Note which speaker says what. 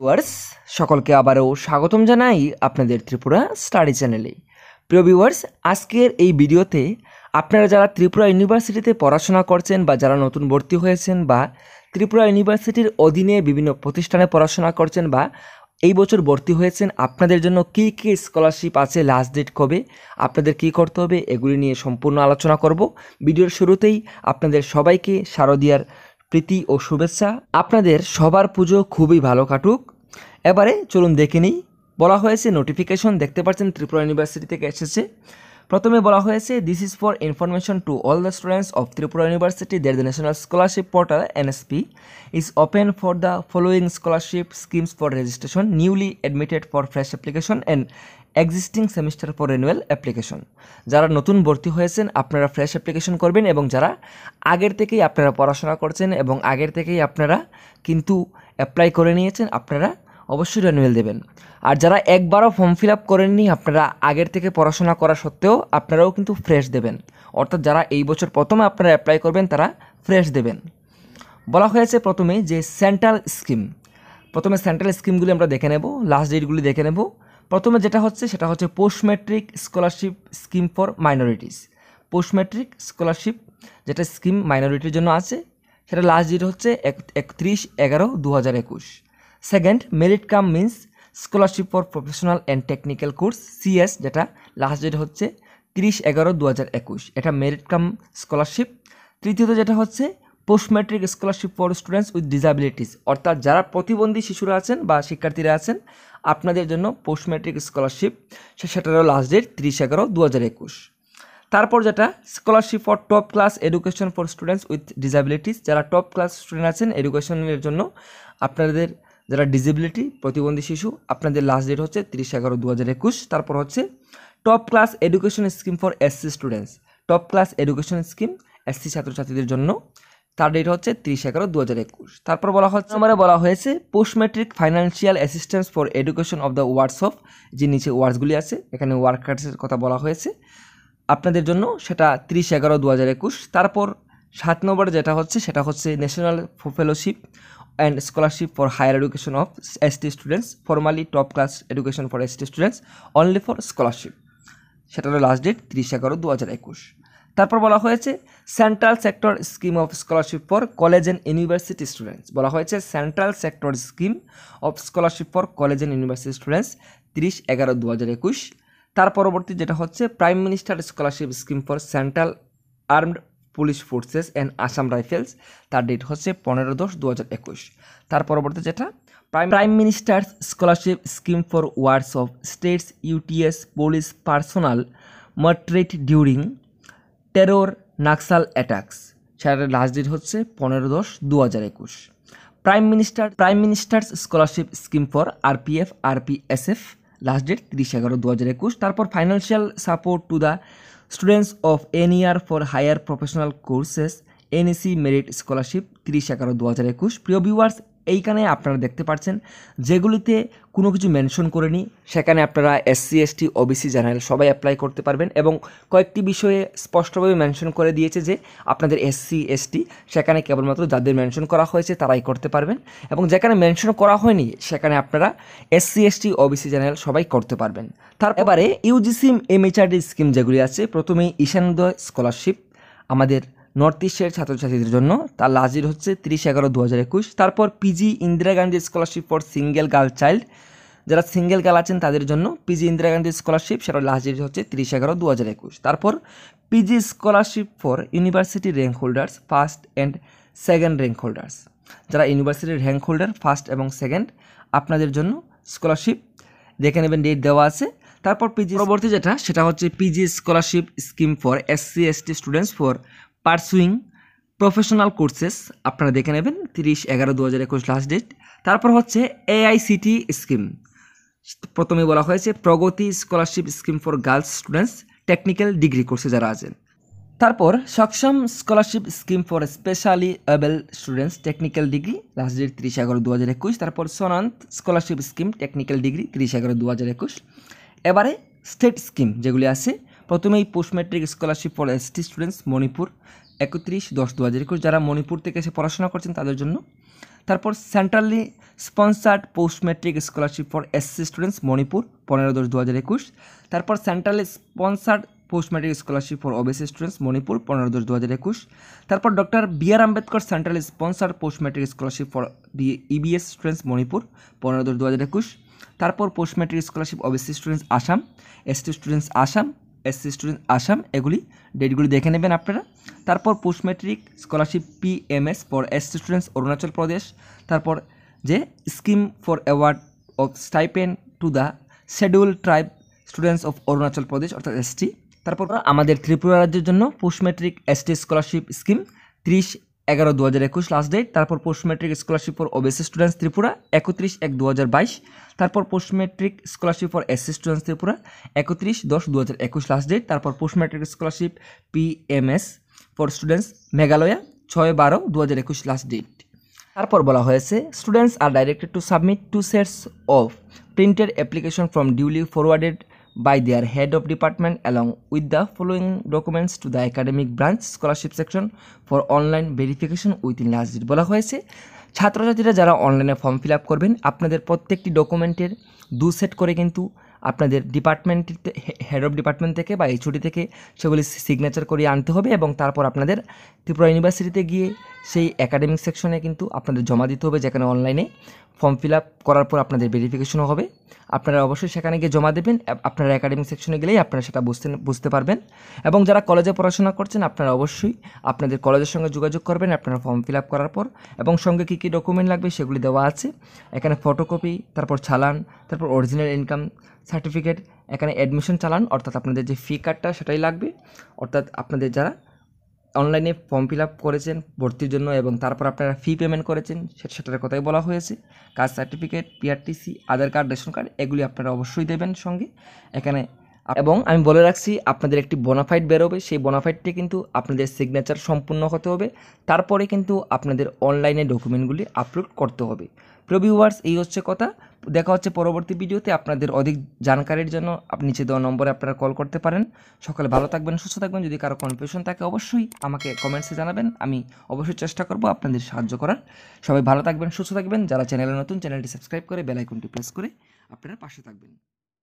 Speaker 1: Viewers সকলকে আবারও স্বাগতম জানাই আপনাদের ত্রিপুরা স্টাডি চ্যানেলে। প্রিয় ভিউয়ার্স, আজকের এই ভিডিওতে আপনারা যারা ত্রিপুরা ইউনিভার্সিটিতে পড়াশোনা করছেন বা যারা নতুন ভর্তি হয়েছেন বা ত্রিপুরা ইউনিভার্সিটির অধীনে বিভিন্ন প্রতিষ্ঠানে পড়াশোনা করছেন বা এই বছর ভর্তি হয়েছেন, আপনাদের জন্য কী কী স্কলারশিপ আছে, লাস্ট ডেট কবে, আপনাদের কী করতে হবে, এগুলি নিয়ে সম্পূর্ণ আলোচনা করব। ভিডিওর শুরুতেই আপনাদের সবাইকে শারদীয়ার প্রীতি ও শুভেচ্ছা। আপনাদের সবার পুজো খুবই ভালো কাটুক। এবারে চলুন দেখে নিই। বলা হয়েছে নোটিফিকেশন দেখতে পাচ্ছেন ত্রিপুরা ইউনিভার্সিটি থেকে এসেছে। প্রথমে বলা হয়েছে, this is for information to all the students of Tripura university that the national scholarship portal NSP is open for the following scholarship schemes for registration: newly admitted for fresh application and existing semester for renewal application। যারা নতুন ভর্তি হয়েছেন আপনারা fresh application করবেন, এবং যারা আগের থেকেই আপনারা পড়াশোনা করছেন এবং আগের থেকেই আপনারা কিন্তু অ্যাপ্লাই করে নিয়েছেন, আপনারা অবশ্যই রিনিউয়াল দেবেন। আর যারা একবারও ফর্ম ফিল আপ করেননি, আপনারা আগের থেকে পড়াশোনা করা সত্ত্বেও আপনারাও কিন্তু ফ্রেশ দেবেন। অর্থাৎ যারা এই বছর প্রথমে আপনারা অ্যাপ্লাই করবেন তারা ফ্রেশ দেবেন। বলা হয়েছে প্রথমে যে সেন্ট্রাল স্কিম, প্রথমে সেন্ট্রাল স্কিমগুলি আমরা দেখে নেব, লাস্ট ডেটগুলি দেখে নেব। প্রথমে যেটা হচ্ছে সেটা হচ্ছে post matric scholarship scheme for minorities. Post matric scholarship যেটা স্কিম মাইনরিটির জন্য আছে, সেটা লাস্ট ডেট হচ্ছে 31/11/2021। Second, merit cum means scholarship for professional and technical course CS, যেটা লাস্ট ডেট হচ্ছে 30/11/2021, এটা মেরিট কাম স্কলারশিপ। তৃতীয়ত যেটা হচ্ছে post matric scholarship for students with disabilities, অর্থাৎ যারা প্রতিবন্ধী শিশুরা আছেন বা শিক্ষার্থীরা আছেন, আপনাদের জন্য পোস্ট ম্যাট্রিক স্কলারশিপ, সেটারও লাস্ট ডেট 30/11/2021। তারপর যেটা scholarship for top class education for students with disabilities, যারা টপ ক্লাস স্টুডেন্ট আছেন এডুকেশনের জন্য, আপনাদের যারা ডিসেবিলিটি প্রতিবন্ধী শিশু, আপনাদের লাস্ট ডেট হচ্ছে 30/11/2021। তারপর হচ্ছে top class education scheme for SC students, top class education scheme SC ছাত্রছাত্রীদের জন্য, তার ডেট হচ্ছে 30/11/2021। তারপর বলা হয়েছে post matric financial assistance for education of the words of, যে নিচে ওয়ার্ডসগুলি আছে এখানে ওয়ার্কার্সের কথা বলা হয়েছে আপনাদের জন্য, সেটা 30/11/2021। তারপর 7 নম্বর যেটা হচ্ছে সেটা হচ্ছে national fellowship and scholarship for higher education of ST students, formally top class education for ST students only for scholarship, সেটারও লাস্ট ডেট 30/11/2021। তারপর বলা হয়েছে central sector scheme of scholarship for college and university students, বলা হয়েছে central sector scheme of scholarship for college and university students 30/11/2021। তার পরবর্তী যেটা হচ্ছে prime minister scholarship scheme for central armed police forces and Assam rifles, তার date হচ্ছে 15/10/2021। তার পরবর্তী যেটা prime minister scholarship scheme for wards of states UTs police personnel martyred during terror Naxal attacks, সেটার লাস্ট ডেট হচ্ছে 15/10/2021। Prime minister scholarship scheme for RPF RPSF, last date 30/11/2021। তারপর financial support to the students of NER for higher professional courses NAC merit scholarship 30/11/2021। প্রিয় viewers, এইখানে আপনারা দেখতে পাচ্ছেন যেগুলিতে কোনো কিছু মেনশন করেনি, সেখানে আপনারা এসসি এসটি ওবিসি জেনারেল সবাই অ্যাপ্লাই করতে পারবেন, এবং কয়েকটি বিষয়ে স্পষ্টভাবে মেনশন করে দিয়েছে যে আপনাদের এসসি এসটি, সেখানে কেবলমাত্র যাদের মেনশন করা হয়েছে তারাই করতে পারবেন, এবং যেখানে মেনশন করা হয়নি সেখানে আপনারা এসসি এসটি ওবিসি জেনারেল সবাই করতে পারবেন। এবারে ইউজিসি এমএইচআরডি স্কিম যেগুলি আছে, প্রথমেই ঈশানোদয় স্কলারশিপ আমাদের নর্থ ইস্টের ছাত্রছাত্রীদের জন্য, তার লাস্ট ডেট হচ্ছে 30/11/2021। তারপর PG Indira Gandhi scholarship for single girl child, যারা সিঙ্গেল গার্ল আছেন তাদের জন্য পিজি ইন্দিরা গান্ধী স্কলারশিপ, সেটা লাস্ট ডেট হচ্ছে 30/11/2021। তারপর PG scholarship for university rank holders first and second rank holders, যারা ইউনিভার্সিটির র্যাঙ্ক হোল্ডার ফার্স্ট এবং সেকেন্ড, আপনাদের জন্য স্কলারশিপ দেখে নেবেন, ডেট দেওয়া আছে। তারপর পিজি পরবর্তী যেটা সেটা হচ্ছে PG scholarship scheme for SC ST students for pursuing professional courses, আপনারা দেখে নেবেন 30/11/2021 লাস্ট ডেট। তারপর হচ্ছে এআইসিটি স্কিম, প্রথমে বলা হয়েছে Pragati scholarship scheme for girls students technical degree কোর্সে যারা আছেন। তারপর Saksham scholarship scheme for specially abled students technical degree, last date 30/11/2021। তারপর Swanath scholarship scheme technical degree 30/11/2021। এবারে স্টেট স্কিম যেগুলি আছে, প্রথমেই post matric scholarship for ST students Manipur 31/10/2021, যারা মণিপুর থেকে এসে পড়াশোনা করছেন তাদের জন্য। তারপর centrally sponsored post matric scholarship for SC students Manipur 15/10/2021। তারপর centrally sponsored post matric scholarship for OBC students Manipur 15/10/2021। তারপর doctor BR. Ambedkar centrally sponsored post matric scholarship for EBS students Manipur 15/10/2021। তারপর post matric scholarship OBC students Assam, ST students Assam, SC student Assam, এগুলি ডেটগুলি দেখে নেবেন আপনারা। তারপর post matric scholarship PMS for ST students Arunachal Pradesh. তারপর যে scheme for award of stipend to the schedule tribe students of Arunachal Pradesh অর্থাৎ এসটি। তারপর আমাদের ত্রিপুরা রাজ্যের জন্য post matric ST scholarship scheme 30/11/2021 last date. তারপর post matric scholarship for OBC students Tripura 31/1/2022। তারপর post matric scholarship for SC students Tripura 31/10/2021 last date. তারপর post matric scholarship PMS for students Meghalaya 6/12/2021 last date. তারপর বলা হয়েছে students are directed to submit 2 sets of printed application from duly forwarded by their head of department along with the following documents to the academic branch scholarship section for online verification within last date। বলা হয়েছে ছাত্রছাত্রীরা যারা অনলাইনে form fill up করবেন আপনাদের প্রত্যেকটি ডকুমেন্টের 2 set করে কিন্তু আপনাদের ডিপার্টমেন্ট হেড অফ ডিপার্টমেন্ট থেকে বা এইচওডি থেকে সেগুলি সিগনেচার করিয়ে আনতে হবে এবং তারপর আপনাদের ত্রিপুরা ইউনিভার্সিটিতে গিয়ে সেই একাডেমিক সেকশনে কিন্তু আপনাদের জমা দিতে হবে, যেখানে অনলাইনে ফর্ম ফিল আপ করার পর আপনাদের ভেরিফিকেশনও হবে। আপনারা অবশ্যই সেখানে গিয়ে জমা দেবেন। আপনারা একাডেমিক সেকশনে গেলেই আপনারা সেটা বুঝতে পারবেন। এবং যারা কলেজে পড়াশোনা করছেন আপনারা অবশ্যই আপনাদের কলেজের সঙ্গে যোগাযোগ করবেন আপনারা ফর্ম ফিল আপ করার পর, এবং সঙ্গে কী কী ডকুমেন্ট লাগবে সেগুলি দেওয়া আছে এখানে। ফটোকপি, তারপর চালান, তারপর অরিজিনাল ইনকাম সার্টিফিকেট, এখানে অ্যাডমিশন চালান অর্থাৎ আপনাদের যে ফি কার্ডটা সেটাই লাগবে, অর্থাৎ আপনাদের যারা অনলাইনে ফর্ম ফিল আপ করেছেন ভর্তির জন্য এবং তারপর আপনারা ফি পেমেন্ট করেছেন সেটার কথাই বলা হয়েছে। কাস্ট সার্টিফিকেট, পিআরটিসি, আধার কার্ড, রেশন কার্ড, এগুলি আপনারা অবশ্যই দেবেন সঙ্গে এখানে। এবং আমি বলে রাখছি আপনাদের একটি বোনাফাইড বেরোবে, সেই বোনাফাইডটি কিন্তু আপনাদের সিগনেচার সম্পূর্ণ হতে হবে, তারপরে কিন্তু আপনাদের অনলাইনে ডকুমেন্টগুলি আপলোড করতে হবে। প্রিয় ভিউয়ার্স, এই হচ্ছে কথা। দেখা হচ্ছে পরবর্তী ভিডিওতে। আপনাদের অধিক জানকারির জন্য আপনি নিচে দেওয়া নম্বরে আপনারা কল করতে পারেন। সকালে ভালো থাকবেন, সুস্থ থাকবেন। যদি কারো কনফিউশন থাকে অবশ্যই আমাকে কমেন্টসে জানাবেন, আমি অবশ্যই চেষ্টা করব আপনাদের সাহায্য করার। সবাই ভালো থাকবেন, সুস্থ থাকবেন। যারা চ্যানেলে নতুন, চ্যানেলটি সাবস্ক্রাইব করে বেল আইকনটি প্রেস করে আপনারা পাশে থাকবেন।